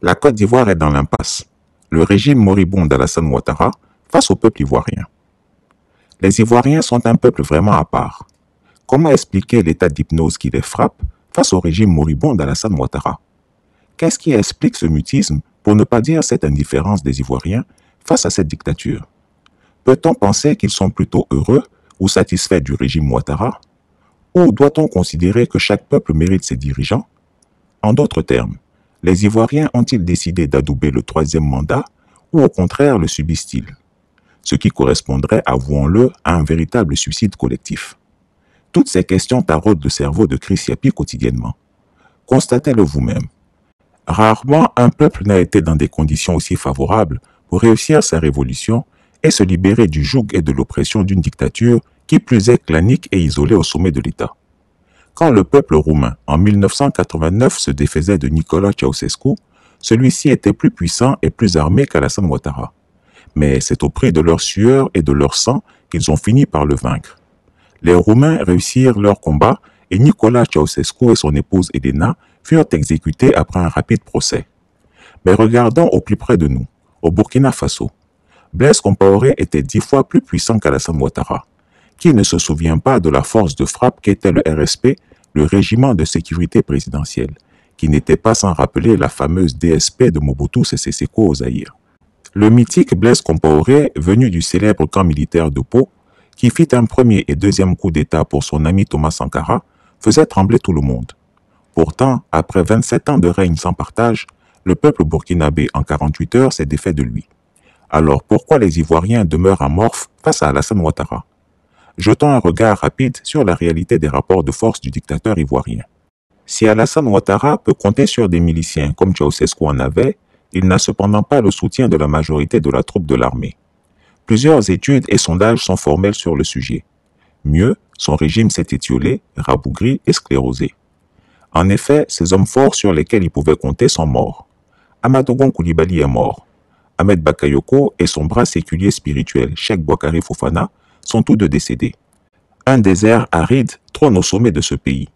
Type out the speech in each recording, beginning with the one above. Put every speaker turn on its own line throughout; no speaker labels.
La Côte d'Ivoire est dans l'impasse. Le régime moribond d'Alassane Ouattara face au peuple ivoirien. Les Ivoiriens sont un peuple vraiment à part. Comment expliquer l'état d'hypnose qui les frappe face au régime moribond d'Alassane Ouattara? Qu'est-ce qui explique ce mutisme, pour ne pas dire cette indifférence des Ivoiriens face à cette dictature? Peut-on penser qu'ils sont plutôt heureux ou satisfaits du régime Ouattara? Ou doit-on considérer que chaque peuple mérite ses dirigeants? En d'autres termes, les Ivoiriens ont-ils décidé d'adouber le troisième mandat ou au contraire le subissent-ils? Ce qui correspondrait, avouons-le, à un véritable suicide collectif. Toutes ces questions taraudent le cerveau de Chris Yapi quotidiennement. Constatez-le vous-même. Rarement un peuple n'a été dans des conditions aussi favorables pour réussir sa révolution et se libérer du joug et de l'oppression d'une dictature qui plus est clanique et isolée au sommet de l'État. Quand le peuple roumain, en 1989, se défaisait de Nicolae Ceausescu, celui-ci était plus puissant et plus armé qu'Alassane Ouattara. Mais c'est au prix de leur sueur et de leur sang qu'ils ont fini par le vaincre. Les Roumains réussirent leur combat et Nicolae Ceausescu et son épouse Elena furent exécutés après un rapide procès. Mais regardons au plus près de nous, au Burkina Faso. Blaise Compaoré était 10 fois plus puissant qu'Alassane Ouattara. Qui ne se souvient pas de la force de frappe qu'était le RSP, le régiment de sécurité présidentielle, qui n'était pas sans rappeler la fameuse DSP de Mobutu Sese Seko au Zaïre. Le mythique Blaise Compaoré, venu du célèbre camp militaire de Pau, qui fit un premier et deuxième coup d'État pour son ami Thomas Sankara, faisait trembler tout le monde. Pourtant, après 27 ans de règne sans partage, le peuple burkinabé en 48 heures s'est défait de lui. Alors pourquoi les Ivoiriens demeurent amorphes face à Alassane Ouattara? Jetons un regard rapide sur la réalité des rapports de force du dictateur ivoirien. Si Alassane Ouattara peut compter sur des miliciens comme Ceausescu en avait, il n'a cependant pas le soutien de la majorité de la troupe de l'armée. Plusieurs études et sondages sont formels sur le sujet. Mieux, son régime s'est étiolé, rabougri et sclérosé. En effet, ces hommes forts sur lesquels il pouvait compter sont morts. Amadogon Coulibaly est mort. Ahmed Bakayoko et son bras séculier spirituel, Cheikh Boakari Fofana, sont tous deux décédés. Un désert aride trône au sommet de ce pays.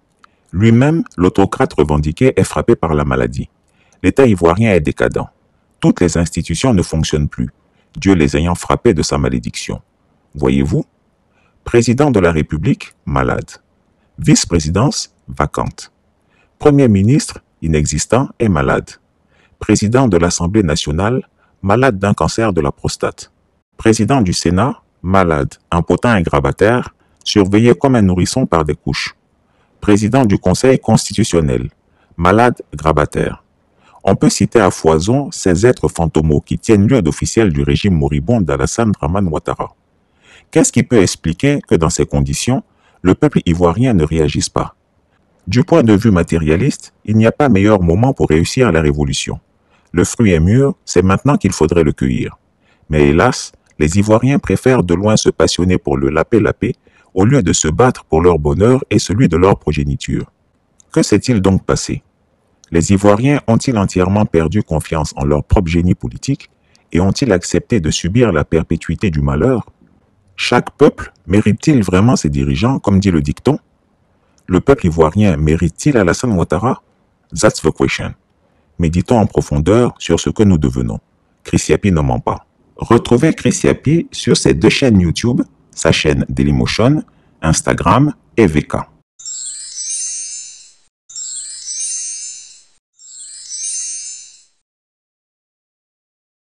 Lui-même, l'autocrate revendiqué, est frappé par la maladie. L'État ivoirien est décadent. Toutes les institutions ne fonctionnent plus, Dieu les ayant frappés de sa malédiction. Voyez-vous? Président de la République, malade. Vice-présidence, vacante. Premier ministre, inexistant et malade. Président de l'Assemblée nationale, malade d'un cancer de la prostate. Président du Sénat, malade, impotent et grabataire, surveillé comme un nourrisson par des couches. Président du Conseil constitutionnel, malade, grabataire. On peut citer à foison ces êtres fantomaux qui tiennent lieu d'officiels du régime moribond d'Alassane Dramane Ouattara. Qu'est-ce qui peut expliquer que dans ces conditions, le peuple ivoirien ne réagisse pas? Du point de vue matérialiste, il n'y a pas meilleur moment pour réussir la révolution. Le fruit est mûr, c'est maintenant qu'il faudrait le cueillir. Mais hélas, les Ivoiriens préfèrent de loin se passionner pour le lapé-lapé au lieu de se battre pour leur bonheur et celui de leur progéniture. Que s'est-il donc passé? Les Ivoiriens ont-ils entièrement perdu confiance en leur propre génie politique et ont-ils accepté de subir la perpétuité du malheur? Chaque peuple mérite-t-il vraiment ses dirigeants, comme dit le dicton? Le peuple ivoirien mérite-t-il Alassane Ouattara? That's the question. Méditons en profondeur sur ce que nous devenons. Chris Yapi ne ment pas. Retrouvez Chris Yapi sur ses deux chaînes YouTube, sa chaîne Dailymotion, Instagram et VK.